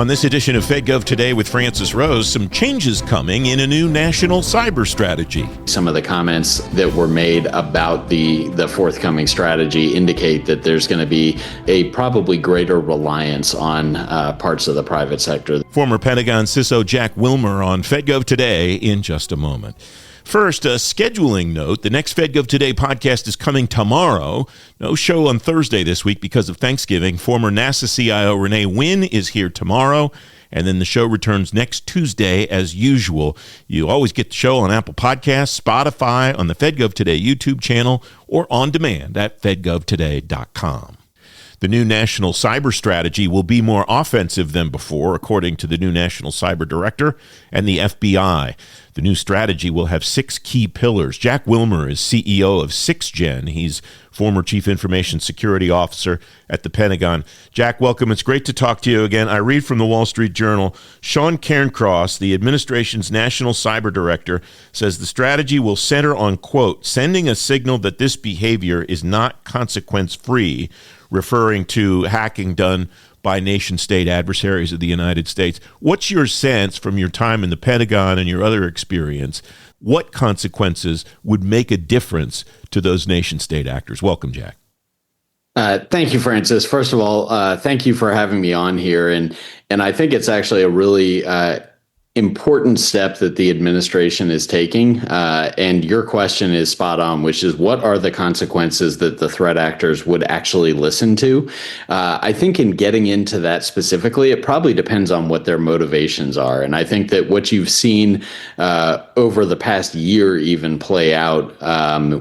On this edition of FedGov Today with Francis Rose, some changes coming in a new national cyber strategy. Some of the comments that were made about the forthcoming strategy indicate that there's going to be a probably greater reliance on parts of the private sector. Former Pentagon CISO Jack Wilmer on FedGov Today in just a moment. First, a scheduling note. The next FedGov Today podcast is coming tomorrow. No show on Thursday this week because of Thanksgiving. Former NASA CIO Renee Wynn is here tomorrow, and then the show returns next Tuesday as usual. You always get the show on Apple Podcasts, Spotify, on the FedGov Today YouTube channel, or on demand at fedgovtoday.com. The new national cyber strategy will be more offensive than before, according to the new national cyber director and the FBI. The new strategy will have 6 key pillars. Jack Wilmer is CEO of 6Gen. He's former Chief Information Security Officer at the Pentagon. Jack, welcome. It's great to talk to you again. I read from the Wall Street Journal, Sean Cairncross, the administration's national cyber director, says the strategy will center on, quote, sending a signal that this behavior is not consequence-free, referring to hacking done by nation-state adversaries of the United States. What's your sense from your time in the Pentagon and your other experience? What consequences would make a difference to those nation-state actors? Welcome, Jack. Thank you, Francis. First of all, thank you for having me on here. And I think it's actually a really important step that the administration is taking. And your question is spot on, which is what are the consequences that the threat actors would actually listen to? I think in getting into that specifically, it probably depends on what their motivations are. And I think that what you've seen over the past year even play out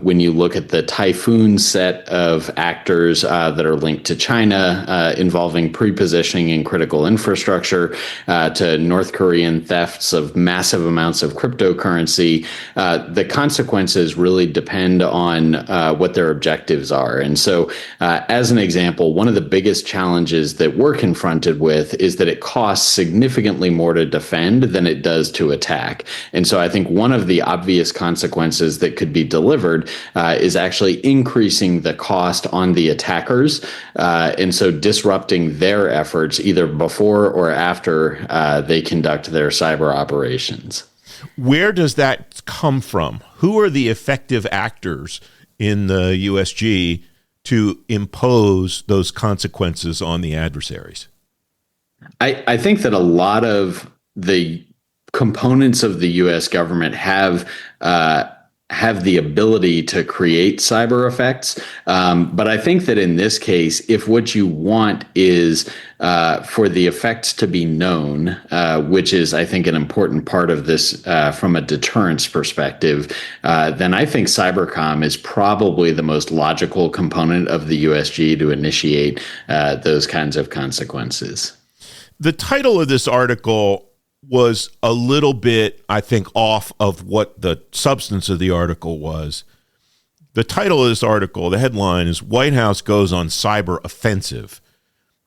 when you look at the typhoon set of actors that are linked to China involving pre-positioning in critical infrastructure, to North Korean thefts of massive amounts of cryptocurrency, the consequences really depend on what their objectives are. And so, as an example, one of the biggest challenges that we're confronted with is that it costs significantly more to defend than it does to attack. And so I think one of the obvious consequences that could be delivered is actually increasing the cost on the attackers, and so disrupting their efforts either before or after they conduct their cyber operations. Where does that come from? Who are the effective actors in the USG to impose those consequences on the adversaries? I think that a lot of the components of the U.S. government have the ability to create cyber effects. But I think that in this case, if what you want is for the effects to be known, which is, I think, an important part of this from a deterrence perspective, then I think cybercom is probably the most logical component of the USG to initiate those kinds of consequences. The title of this article was a little bit, I think, off of what the substance of the article was. The title of this article, the headline is White House Goes on Cyber Offensive.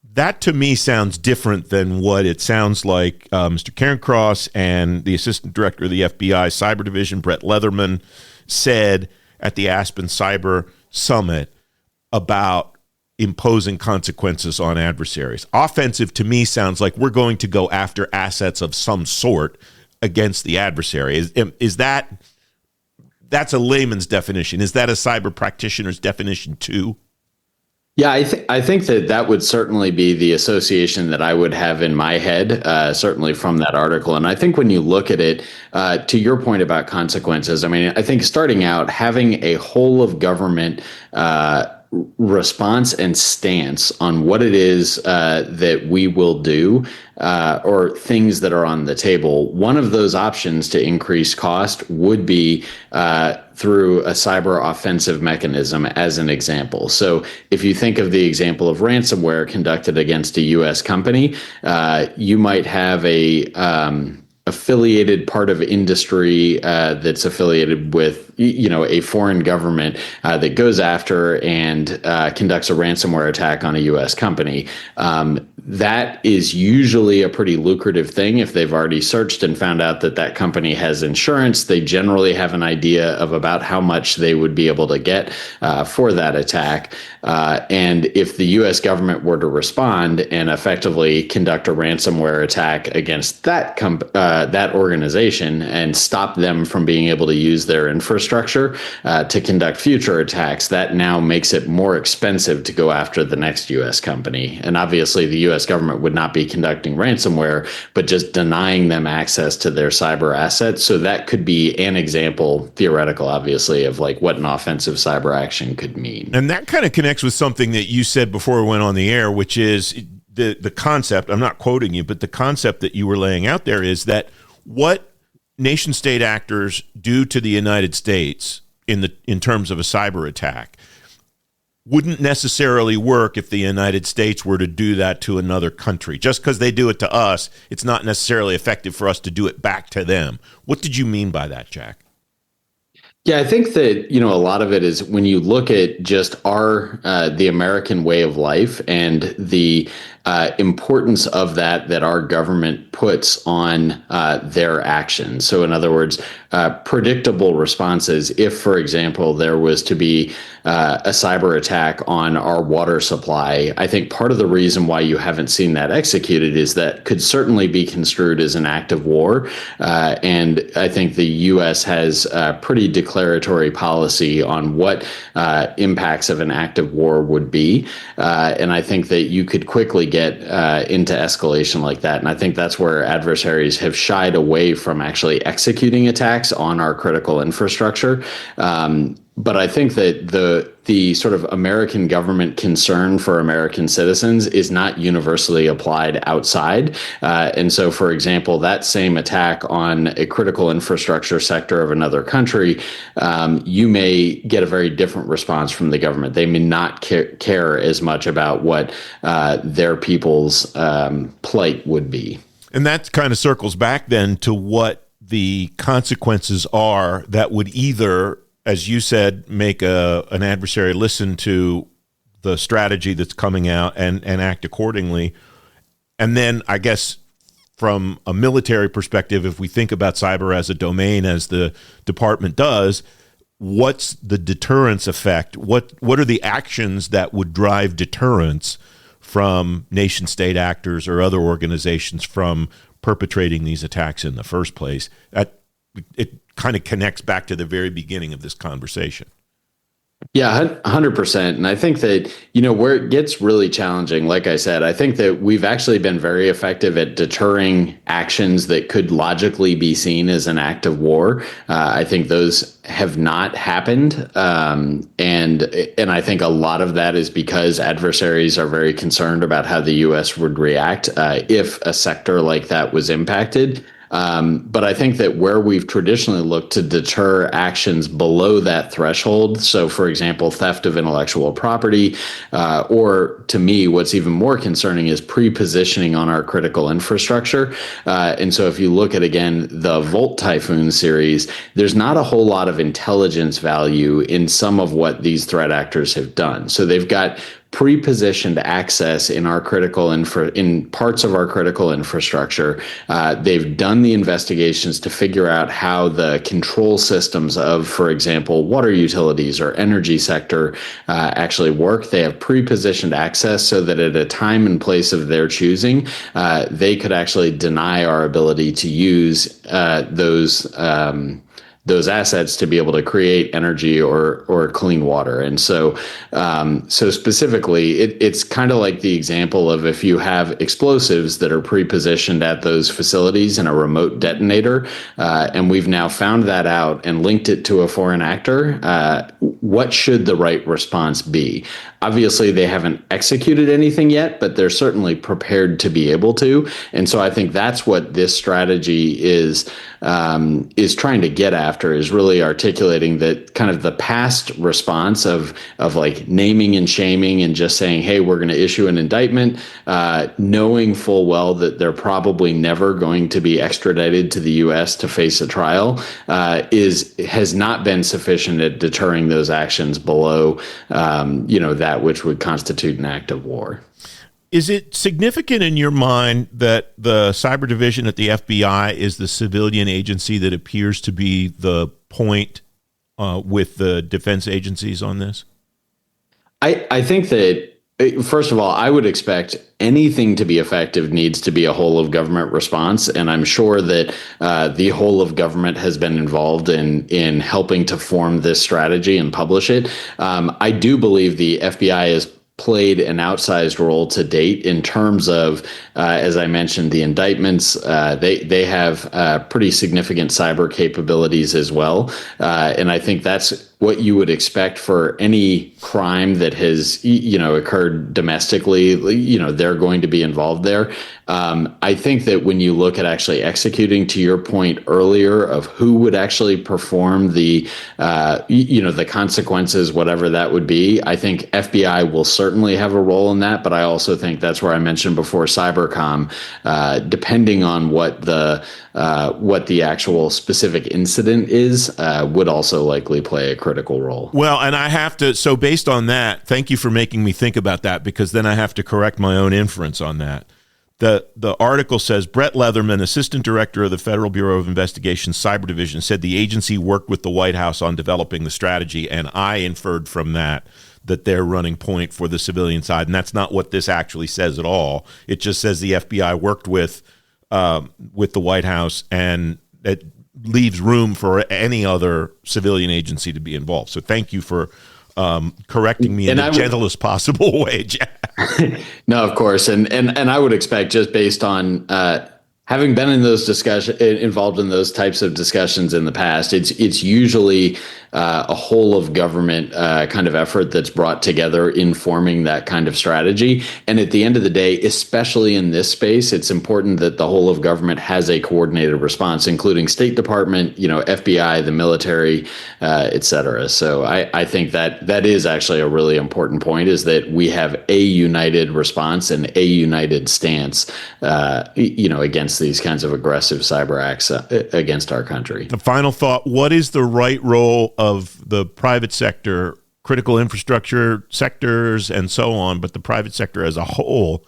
That to me sounds different than what it sounds like Mr. Cairncross and the Assistant Director of the FBI Cyber Division, Brett Leatherman, said at the Aspen Cyber Summit about imposing consequences on adversaries. Offensive to me sounds like we're going to go after assets of some sort against the adversary. Is that's a layman's definition? Is that a cyber practitioner's definition too? Yeah, I think that would certainly be the association that I would have in my head, certainly from that article. And I think when you look at it, to your point about consequences, I mean, I think starting out, having a whole of government response and stance on what it is that we will do or things that are on the table. One of those options to increase cost would be through a cyber offensive mechanism, as an example. So if you think of the example of ransomware conducted against a U.S. company, you might have a affiliated part of industry that's affiliated with, a foreign government that goes after and conducts a ransomware attack on a U.S. company. that is usually a pretty lucrative thing. If they've already searched and found out that that company has insurance, they generally have an idea of about how much they would be able to get for that attack. And if the US government were to respond and effectively conduct a ransomware attack against that organization and stop them from being able to use their infrastructure to conduct future attacks, that now makes it more expensive to go after the next US company. And obviously, the US government would not be conducting ransomware, but just denying them access to their cyber assets. So that could be an example, theoretical, obviously, of like what an offensive cyber action could mean. And that kind of connects with something that you said before we went on the air, which is the concept, I'm not quoting you, but the concept that you were laying out there is that what nation state actors do to the United States in terms of a cyber attack wouldn't necessarily work if the United States were to do that to another country. Just because they do it to us, it's not necessarily effective for us to do it back to them. What did you mean by that, Jack? Yeah, I think that, a lot of it is when you look at just the American way of life and the importance of that our government puts on their actions. So in other words, predictable responses. If, for example, there was to be a cyber attack on our water supply, I think part of the reason why you haven't seen that executed is that could certainly be construed as an act of war. And I think the U.S. has a pretty declaratory policy on what impacts of an act of war would be. And I think that you could quickly get into escalation like that. And I think that's where adversaries have shied away from actually executing attacks on our critical infrastructure. But I think that the sort of American government concern for American citizens is not universally applied outside. And so, for example, that same attack on a critical infrastructure sector of another country, you may get a very different response from the government. They may not care as much about what their people's plight would be. And that kind of circles back then to what the consequences are that would either, as you said, make an adversary listen to the strategy that's coming out and act accordingly. And then I guess from a military perspective, if we think about cyber as a domain, as the department does, what's the deterrence effect? What are the actions that would drive deterrence from nation state actors or other organizations from perpetrating these attacks in the first place? It kind of connects back to the very beginning of this conversation. Yeah, 100%. And I think that, where it gets really challenging, like I said, I think that we've actually been very effective at deterring actions that could logically be seen as an act of war. I think those have not happened. And I think a lot of that is because adversaries are very concerned about how the U.S. would react if a sector like that was impacted. But I think that where we've traditionally looked to deter actions below that threshold, so for example, theft of intellectual property, or to me, what's even more concerning is pre-positioning on our critical infrastructure. And so if you look at, again, the Volt Typhoon series, there's not a whole lot of intelligence value in some of what these threat actors have done. So they've got pre-positioned access in our in parts of our critical infrastructure. They've done the investigations to figure out how the control systems of, for example, water utilities or energy sector actually work. They have pre-positioned access so that at a time and place of their choosing, they could actually deny our ability to use those assets to be able to create energy or clean water. And so specifically, it's kind of like the example of if you have explosives that are pre-positioned at those facilities in a remote detonator, and we've now found that out and linked it to a foreign actor, what should the right response be? Obviously, they haven't executed anything yet, but they're certainly prepared to be able to. And so I think that's what this strategy is trying to get after, is really articulating that kind of the past response of like naming and shaming and just saying, hey, we're going to issue an indictment, knowing full well that they're probably never going to be extradited to the U.S. to face a trial, has not been sufficient at deterring those actions below, that which would constitute an act of war. Is it significant in your mind that the cyber division at the FBI is the civilian agency that appears to be the point with the defense agencies on this? I think that, first of all, I would expect anything to be effective needs to be a whole of government response. And I'm sure that the whole of government has been involved in helping to form this strategy and publish it. I do believe the FBI has played an outsized role to date in terms of, as I mentioned, the indictments. They have pretty significant cyber capabilities as well. And I think that's what you would expect for any crime that has, occurred domestically. They're going to be involved there. I think that when you look at actually executing, to your point earlier, of who would actually perform the consequences, whatever that would be, I think FBI will certainly have a role in that. But I also think that's where I mentioned before, cybercom, depending on what the actual specific incident is, would also likely play a critical role. Well, and I have to, so based on that, thank you for making me think about that, because then I have to correct my own inference on that. The article says Brett Leatherman, Assistant Director of the Federal Bureau of Investigation Cyber Division, said the agency worked with the White House on developing the strategy, and I inferred from that they're running point for the civilian side, and that's not what this actually says at all. It just says the FBI worked with the White House, and it leaves room for any other civilian agency to be involved. So thank you for correcting me in the gentlest possible way, Jack. No, of course. And I would expect, just based on having been in those involved in those types of discussions in the past, it's usually a whole of government kind of effort that's brought together in forming that kind of strategy. And at the end of the day, especially in this space, it's important that the whole of government has a coordinated response, including State Department, FBI, the military, et cetera. So I think that is actually a really important point, is that we have a united response and a united stance, against these kinds of aggressive cyber acts against our country. The final thought: what is the right role of the private sector, critical infrastructure sectors and so on, but the private sector as a whole,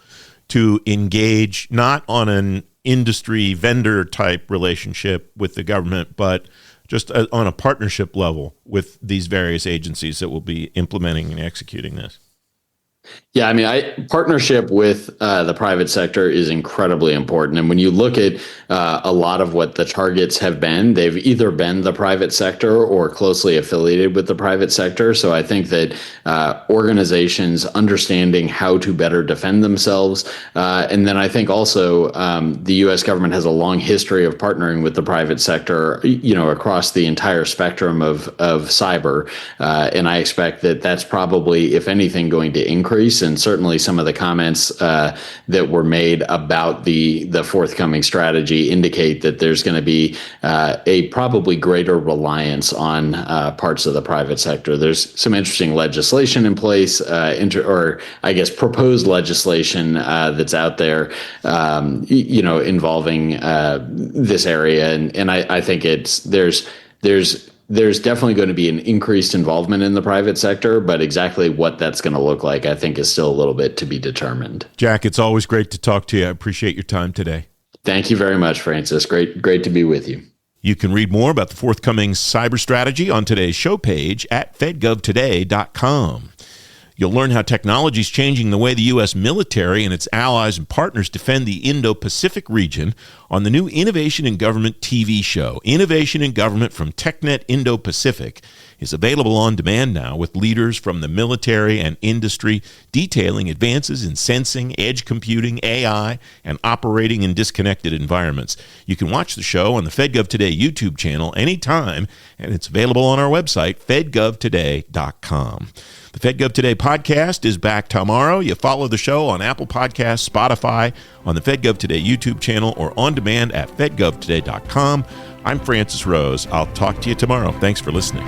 to engage not on an industry vendor type relationship with the government, but just on a partnership level with these various agencies that will be implementing and executing this? Yeah, I mean, partnership with the private sector is incredibly important. And when you look at a lot of what the targets have been, they've either been the private sector or closely affiliated with the private sector. So I think that organizations understanding how to better defend themselves. And then I think also the U.S. government has a long history of partnering with the private sector, across the entire spectrum of cyber. And I expect that that's probably, if anything, going to increase. And certainly some of the comments that were made about the forthcoming strategy indicate that there's going to be a probably greater reliance on parts of the private sector. There's some interesting legislation in place, or I guess proposed legislation that's out there, involving this area. And I think there's definitely going to be an increased involvement in the private sector, but exactly what that's going to look like, I think, is still a little bit to be determined. Jack, it's always great to talk to you. I appreciate your time today. Thank you very much, Francis. Great to be with you. You can read more about the forthcoming cyber strategy on today's show page at fedgovtoday.com. You'll learn how technology is changing the way the U.S. military and its allies and partners defend the Indo-Pacific region on the new Innovation in Government TV show. Innovation in Government from TechNet Indo-Pacific is available on demand now, with leaders from the military and industry detailing advances in sensing, edge computing, AI, and operating in disconnected environments. You can watch the show on the FedGov Today YouTube channel anytime, and it's available on our website, fedgovtoday.com. The FedGov Today podcast is back tomorrow. You follow the show on Apple Podcasts, Spotify, on the FedGov Today YouTube channel, or on demand at fedgovtoday.com. I'm Francis Rose. I'll talk to you tomorrow. Thanks for listening.